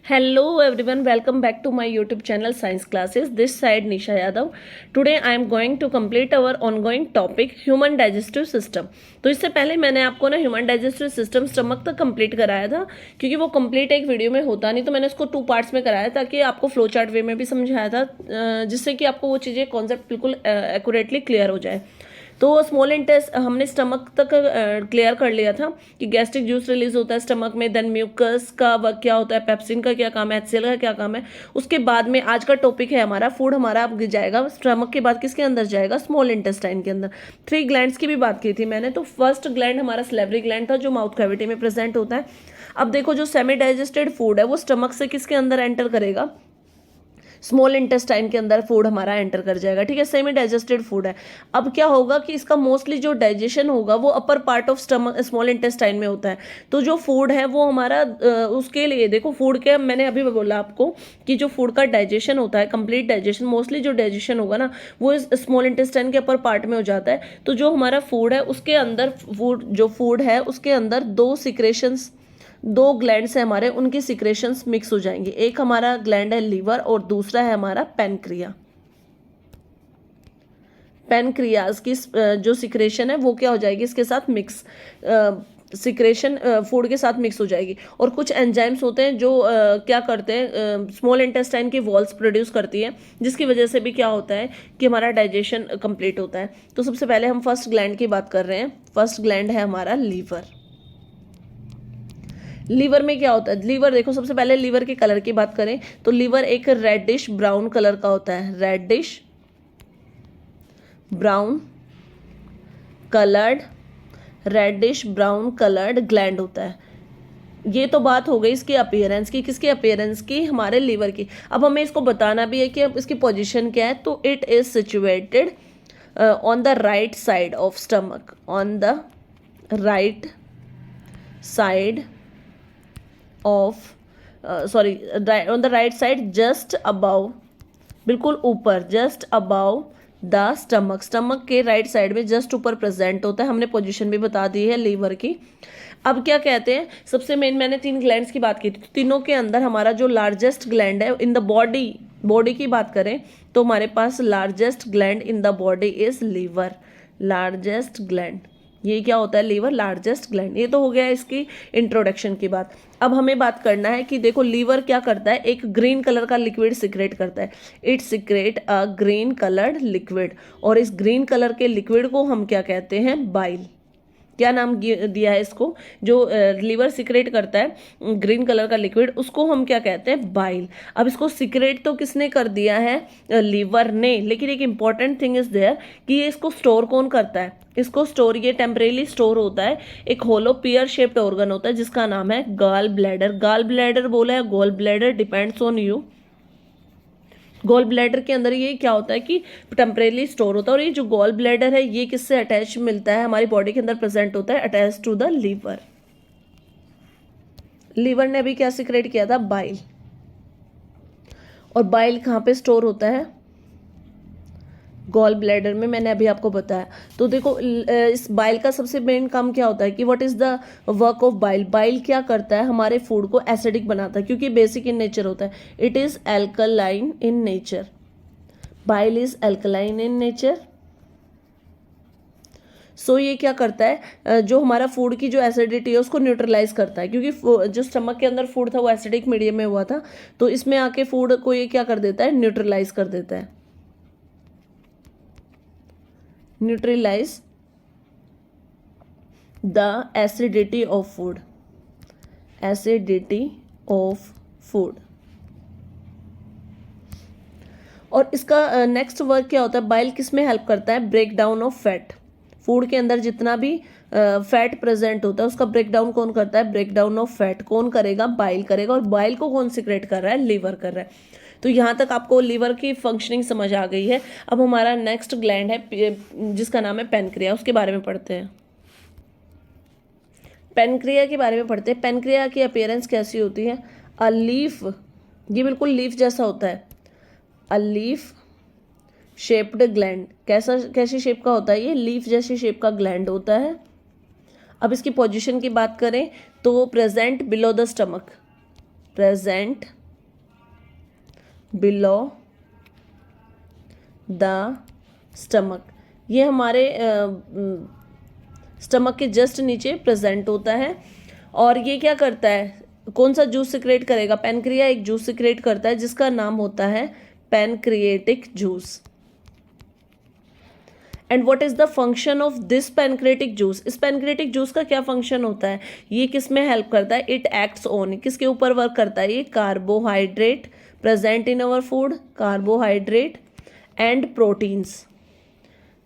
Hello everyone, welcome back to my YouTube channel Science Classes. This side Nisha Yadav. Today I am going to complete our ongoing topic Human Digestive System. तो इससे पहले मैंने आपको ना human digestive system stomach तक complete कराया था, क्योंकि वो कंप्लीट एक वीडियो में होता नहीं, तो मैंने उसको 2 पार्ट्स में कराया ताकि आपको फ्लो चार्ट वे में भी समझाया था, जिससे कि आपको वो चीज़ें कॉन्सेप्ट बिल्कुल एक्यूरेटली क्लियर हो जाए। तो स्मॉल इंटेस्ट हमने स्टमक तक क्लियर कर लिया था कि गैस्ट्रिक जूस रिलीज होता है स्टमक में, देन म्यूकस का वर्क क्या होता है, पेप्सिन का क्या काम है, HCl का क्या काम है। उसके बाद में आज का टॉपिक है हमारा फूड, हमारा अब जाएगा स्टमक के बाद किसके अंदर जाएगा, स्मॉल इंटेस्टाइन के अंदर। 3 ग्लैंड्स की भी बात की थी मैंने। तो फर्स्ट ग्लैंड हमारा सलेवरी ग्लैंड था जो माउथ कैविटी में प्रेजेंट होता है। अब देखो जो सेमी डाइजेस्टेड फूड है वो स्टमक से किसके अंदर एंटर करेगा, स्मॉल इंटेस्टाइन के अंदर फूड हमारा एंटर कर जाएगा। ठीक है, सेमी डाइजेस्टेड फूड है। अब क्या होगा कि इसका मोस्टली जो डाइजेशन होगा वो upper part of stomach small intestine में होता है। तो जो फूड है वो हमारा उसके लिए देखो फूड के, मैंने अभी बोला आपको कि जो फूड का डाइजेशन होता है, कंप्लीट डाइजेशन, मोस्टली जो डाइजेशन होगा ना वो स्मॉल इंटेस्टाइन के अपर पार्ट में हो जाता है। तो जो हमारा फूड है उसके अंदर फूड है उसके अंदर 2 ग्लैंड्स है हमारे, उनकी सिक्रेशंस मिक्स हो जाएंगी। एक हमारा ग्लैंड है लीवर और दूसरा है हमारा पैनक्रिया। पैनक्रियाज की जो सिक्रेशन है वो क्या हो जाएगी, इसके साथ मिक्स सिक्रेशन फूड के साथ मिक्स हो जाएगी। और कुछ एंजाइम्स होते हैं जो क्या करते हैं, स्मॉल इंटेस्टाइन की वॉल्स प्रोड्यूस करती है, जिसकी वजह से भी क्या होता है कि हमारा डाइजेशन कंप्लीट होता है। तो सबसे पहले हम फर्स्ट ग्लैंड की बात कर रहे हैं। फर्स्ट ग्लैंड है हमारा लीवर। लीवर में क्या होता है, लीवर देखो सबसे पहले लीवर के कलर की बात करें तो लीवर एक रेडिश ब्राउन कलर का होता है। Reddish brown coloured, reddish brown coloured gland होता है। ये तो बात हो गई इसकी अपीयरेंस की, किसकी अपीयरेंस की, हमारे लीवर की। अब हमें इसको बताना भी है कि अब इसकी पोजीशन क्या है। तो it is situated on the right side of stomach, on the right side of on the right side, just above, बिल्कुल ऊपर, just above the stomach, stomach के राइट साइड में जस्ट ऊपर प्रेजेंट होता है। हमने पोजीशन भी बता दी है लीवर की। अब क्या कहते हैं, सबसे मेन मैंने 3 ग्लैंड्स की बात की थी। तीनों के अंदर हमारा जो लार्जेस्ट ग्लैंड है इन द बॉडी की बात करें तो हमारे पास largest gland in the body is liver. Largest gland, ये क्या होता है, लीवर लार्जेस्ट ग्लैंड। ये तो हो गया इसकी इंट्रोडक्शन की बात। अब हमें बात करना है कि देखो लीवर क्या करता है, एक ग्रीन कलर का लिक्विड सिक्रेट करता है। It secrete a green coloured liquid, और इस ग्रीन कलर के लिक्विड को हम क्या कहते हैं, बाइल। क्या नाम दिया है इसको, जो लीवर सिक्रेट करता है ग्रीन कलर का लिक्विड, उसको हम क्या कहते हैं, बाइल। अब इसको सिक्रेट तो किसने कर दिया है, लीवर ने, लेकिन एक इंपॉर्टेंट थिंग इज देयर कि ये इसको स्टोर कौन करता है। इसको स्टोर, ये टेम्परेली स्टोर होता है, एक होलो पियर शेप्ड ऑर्गन होता है जिसका नाम है गॉल ब्लैडर। गॉल ब्लैडर बोला है, gall bladder depends on you. Gall bladder के अंदर ये क्या होता है कि टेम्परेली स्टोर होता है। और ये जो गॉल ब्लैडर है ये किससे अटैच मिलता है, हमारी बॉडी के अंदर प्रेजेंट होता है, attach to the liver. Liver ने अभी क्या सिक्रेट किया था, बाइल। और बाइल कहाँ पे स्टोर होता है, गॉल ब्लैडर में, मैंने अभी आपको बताया। तो देखो इस बाइल का सबसे मेन काम क्या होता है कि what is the work of bile. Bile क्या करता है, हमारे फूड को एसिडिक बनाता है, क्योंकि बेसिक इन नेचर होता है। It is alkaline in nature, bile is alkaline in nature. So ये क्या करता है, जो हमारा फूड की जो एसिडिटी है उसको न्यूट्रलाइज करता है, क्योंकि जो स्टमक के अंदर फूड था वो एसिडिक मीडियम में हुआ था, तो इसमें आके फूड को ये क्या कर देता है, न्यूट्रलाइज कर देता है। Neutralise the acidity of food, acidity of food. और इसका नेक्स्ट वर्क क्या होता है, बाइल किस में हेल्प करता है, break down of fat. Food के अंदर जितना भी फैट प्रेजेंट होता है उसका ब्रेक डाउन कौन करता है, ब्रेक डाउन ऑफ फैट कौन करेगा, बाइल करेगा। और बाइल को कौन सिक्रेट कर रहा है, लीवर कर रहा है। तो यहाँ तक आपको लीवर की फंक्शनिंग समझ आ गई है। अब हमारा नेक्स्ट ग्लैंड है जिसका नाम है पैनक्रिया, उसके बारे में पढ़ते हैं। पैनक्रिया के बारे में पढ़ते हैं। पैनक्रिया की अपीयरेंस कैसी होती है, अ लीफ, ये बिल्कुल लीफ जैसा होता है। अ लीफ शेप्ड ग्लैंड, कैसी शेप का होता है, ये लीफ जैसी शेप का ग्लैंड होता है। अब इसकी पोजीशन की बात करें तो present below the stomach, present below the stomach. ये हमारे स्टमक के जस्ट नीचे प्रेजेंट होता है। और ये क्या करता है, कौन सा जूस सिक्रेट करेगा, पैनक्रिया एक जूस सिक्रेट करता है जिसका नाम होता है pancreatic juice. And what is the function of this pancreatic juice, इस पैनक्रिएटिक जूस का क्या फंक्शन होता है, ये किस में हेल्प करता है, इट एक्ट्स ऑन, किसके ऊपर वर्क करता है, ये carbohydrate present in our food, carbohydrate and proteins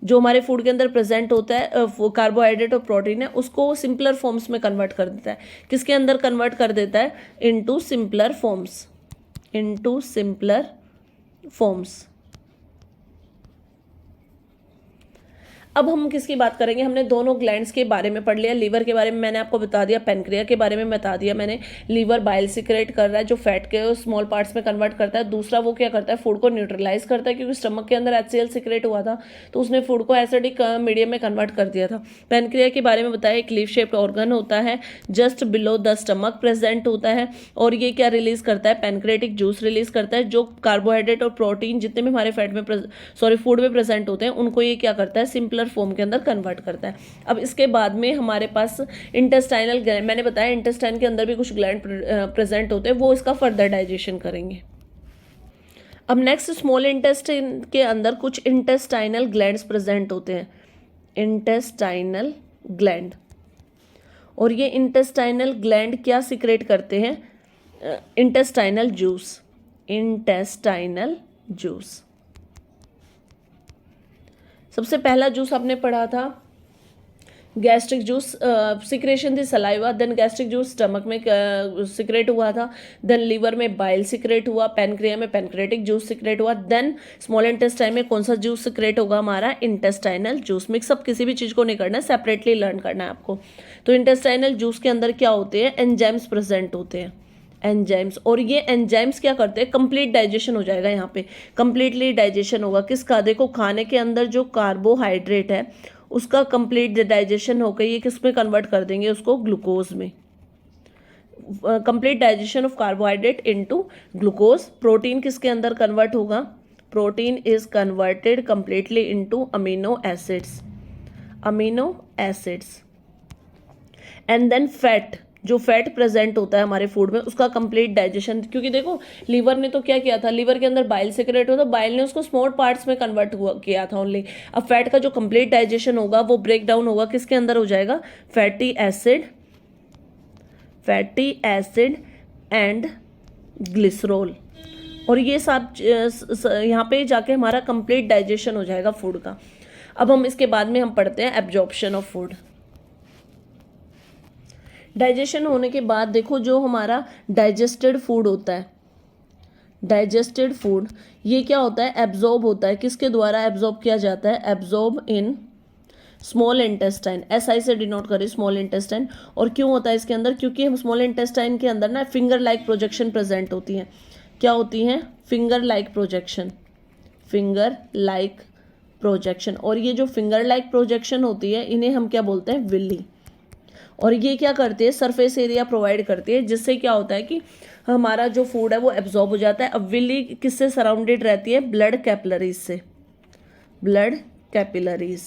जो हमारे फूड के अंदर प्रेजेंट होता है, वो कार्बोहाइड्रेट और प्रोटीन है, उसको सिंपलर फॉर्म्स में कन्वर्ट कर देता है। किसके अंदर कन्वर्ट कर देता है, into simpler forms, into simpler forms. अब हम किसकी बात करेंगे, हमने दोनों ग्लैंड्स के बारे में पढ़ लिया। लीवर के बारे में मैंने आपको बता दिया, पैनक्रिया के बारे में बता दिया मैंने। लीवर बाइल सिक्रेट कर रहा है जो फैट के स्मॉल पार्ट्स में कन्वर्ट करता है। दूसरा वो क्या करता है, फूड को न्यूट्रलाइज करता है, क्योंकि स्टमक के अंदर HCl सिक्रेट हुआ था तो उसने फूड को एसिडिक मीडियम में कन्वर्ट कर दिया था। पैनक्रिया के बारे में बताया, एक लीफ शेप्ड ऑर्गन होता है, just below the stomach present होता है, और ये क्या रिलीज करता है, पैनक्रिएटिक जूस रिलीज करता है, जो कार्बोहाइड्रेट और प्रोटीन जितने भी हमारे फैट में फूड में प्रेजेंट होते हैं उनको ये क्या करता है, सिंपलर फॉर्म के अंदर कन्वर्ट करता है। अब इसके बाद में हमारे पास इंटेस्टाइनल ग्लैंड, मैंने बताया इंटेस्टाइन के अंदर भी कुछ ग्लैंड प्रेजेंट होते हैं, वो इसका फर्दर डाइजेशन करेंगे। अब नेक्स्ट, स्मॉल इंटेस्टाइन के अंदर कुछ इंटेस्टाइनल ग्लैंड्स प्रेजेंट होते हैं, इंटेस्टाइनल ग्लैंड। और ये इंटेस्टाइनल ग्लैंड क्या सिक्रेट करते हैं, इंटेस्टाइनल जूस, इंटेस्टाइनल जूस। सबसे पहला जूस आपने पढ़ा था गैस्ट्रिक जूस, सिक्रेशन थी saliva, then gastric juice stomach में सिक्रेट हुआ था, देन लीवर में बाइल सिक्रेट हुआ, पैनक्रिया में पैनक्रिएटिक जूस सिक्रेट हुआ, देन स्मॉल इंटेस्टाइन में कौन सा जूस सिक्रेट होगा, हमारा इंटेस्टाइनल जूस। मिक्सअप किसी भी चीज़ को नहीं करना है, सेपरेटली लर्न करना है आपको। तो इंटेस्टाइनल जूस के अंदर क्या होते हैं, एंजाइम्स प्रेजेंट होते हैं, एंजाइम्स। और ये एंजाइम्स क्या करते हैं, कंप्लीट डाइजेशन हो जाएगा, यहाँ पे कंप्लीटली डाइजेशन होगा किसका, देखो खाने के अंदर जो कार्बोहाइड्रेट है उसका कंप्लीट डाइजेशन होकर ये किस में कन्वर्ट कर देंगे, उसको ग्लूकोज में, complete digestion of carbohydrate into glucose. Protein किसके अंदर कन्वर्ट होगा, protein is converted completely into amino acids, amino acids. And then fat, जो फैट प्रेजेंट होता है हमारे फूड में उसका कंप्लीट डाइजेशन, क्योंकि देखो लीवर ने तो क्या किया था, लीवर के अंदर बाइल सिक्रेट होता, बाइल ने उसको स्मॉल पार्ट्स में कन्वर्ट किया था ओनली। अब फैट का जो कंप्लीट डाइजेशन होगा वो ब्रेक डाउन होगा किसके अंदर हो जाएगा, fatty acid, fatty acid and glycerol. और ये सब यहाँ पे जाके हमारा कंप्लीट डाइजेशन हो जाएगा फूड का। अब हम इसके बाद में हम पढ़ते हैं एब्जॉर्प्शन ऑफ फूड। डाइजेशन होने के बाद देखो जो हमारा डाइजेस्टेड फूड होता है, डाइजेस्टेड फूड ये क्या होता है, एब्जॉर्ब होता है, किसके द्वारा एब्जॉर्ब किया जाता है, absorb in small intestine, SI से डिनोट करें स्मॉल इंटेस्टाइन। और क्यों होता है इसके अंदर, क्योंकि हम स्मॉल इंटेस्टाइन के अंदर ना फिंगर लाइक प्रोजेक्शन प्रेजेंट होती हैं, क्या होती हैं, finger like projection, finger like projection. और ये जो फिंगर लाइक प्रोजेक्शन होती है इन्हें हम क्या बोलते हैं, विली। और ये क्या करती है, सरफेस एरिया प्रोवाइड करती है, जिससे क्या होता है कि हमारा जो फूड है वो एब्जॉर्ब हो जाता है। अब विली किससे सराउंडेड रहती है, ब्लड कैपिलरीज से, ब्लड कैपिलरीज।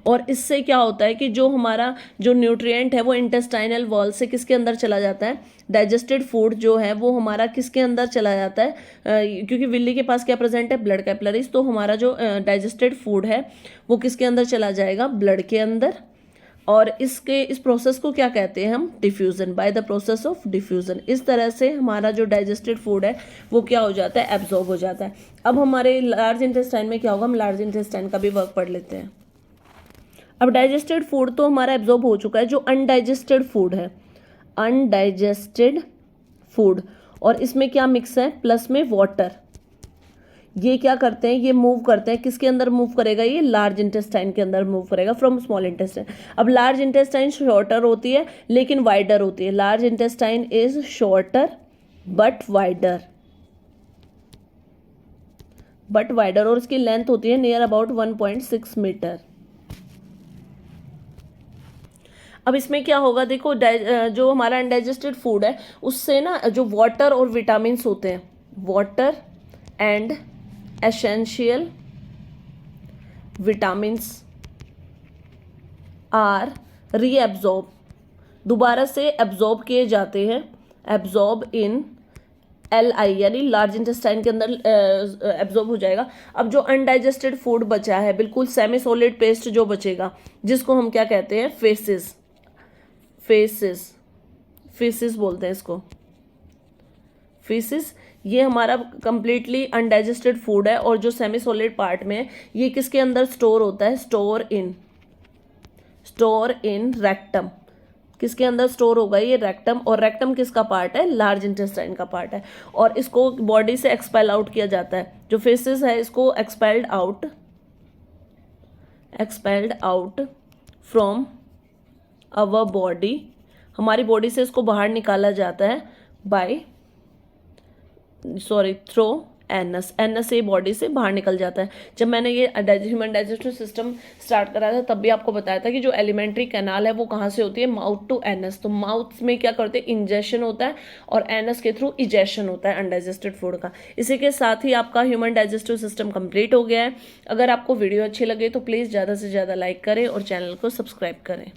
और इससे क्या होता है कि जो हमारा जो न्यूट्रिएंट है वो इंटेस्टाइनल वॉल से किसके अंदर चला जाता है, डाइजेस्टेड फूड जो है वो हमारा किसके अंदर चला जाता है, क्योंकि विल्ली के पास क्या प्रेजेंट है, ब्लड कैपिलरीज। तो हमारा जो डाइजेस्टेड फूड है वो किसके अंदर चला जाएगा, ब्लड के अंदर। और इस प्रोसेस को क्या कहते हैं हम, diffusion, by the process of diffusion. इस तरह से हमारा जो डाइजेस्टेड फूड है वो क्या हो जाता है, एब्जॉर्ब हो जाता है। अब हमारे लार्ज इंटेस्टाइन में क्या होगा, हम लार्ज इंटेस्टाइन का भी वर्क पढ़ लेते हैं। अब डाइजेस्टेड फूड तो हमारा एब्जॉर्ब हो चुका है, जो अनडाइजेस्टेड फूड है, अनडाइजेस्टेड फूड, और इसमें क्या मिक्स है, प्लस में वाटर, ये क्या करते हैं, ये मूव करते हैं, किसके अंदर मूव करेगा, ये लार्ज इंटेस्टाइन के अंदर मूव करेगा फ्रॉम स्मॉल इंटेस्टाइन। अब लार्ज इंटेस्टाइन शॉर्टर होती है लेकिन वाइडर होती है, large intestine is shorter but wider, और इसकी लेंथ होती है नियर अबाउट 1.6 मीटर। अब इसमें क्या होगा, देखो जो हमारा अनडाइजेस्टेड फूड है उससे ना जो वाटर और विटामिन्स होते हैं, water and essential vitamins are reabsorb, दोबारा से एब्जॉर्ब किए जाते हैं, एब्जॉर्ब इन LI यानी लार्ज इंटेस्टाइन के अंदर एब्जॉर्ब हो जाएगा। अब जो अनडाइजेस्टेड फूड बचा है, बिल्कुल सेमी सॉलिड पेस्ट जो बचेगा, जिसको हम क्या कहते हैं, फेसेस, फेसेस, फेसेस बोलते हैं इसको, फेसेस। ये हमारा कंप्लीटली अनडाइजेस्टेड फूड है और जो सेमी सॉलिड पार्ट में है ये किसके अंदर स्टोर होता है, स्टोर इन रेक्टम। किसके अंदर स्टोर होगा ये, रेक्टम। और रेक्टम किसका पार्ट है, लार्ज इंटेस्टाइन का पार्ट है। और इसको बॉडी से एक्सपेल आउट किया जाता है, जो फेसेस है इसको expelled out from our body, हमारी बॉडी से इसको बाहर निकाला जाता है थ्रो एनस, एनस से बॉडी से बाहर निकल जाता है। जब मैंने ये ह्यूमन डाइजेस्टिव सिस्टम स्टार्ट करा था तब भी आपको बताया था कि जो एलिमेंट्री कैनाल है वो कहाँ से होती है, माउथ टू एनस। तो माउथ में क्या करते हैं, इंजेशन होता है और एनस के थ्रू इजेशन होता है अनडाइजेस्टेड फूड का। इसी के साथ ही आपका ह्यूमन डाइजेस्टिव सिस्टम कंप्लीट हो गया है। अगर आपको वीडियो अच्छी लगे तो प्लीज़ ज़्यादा से ज़्यादा लाइक करें और चैनल को सब्सक्राइब करें।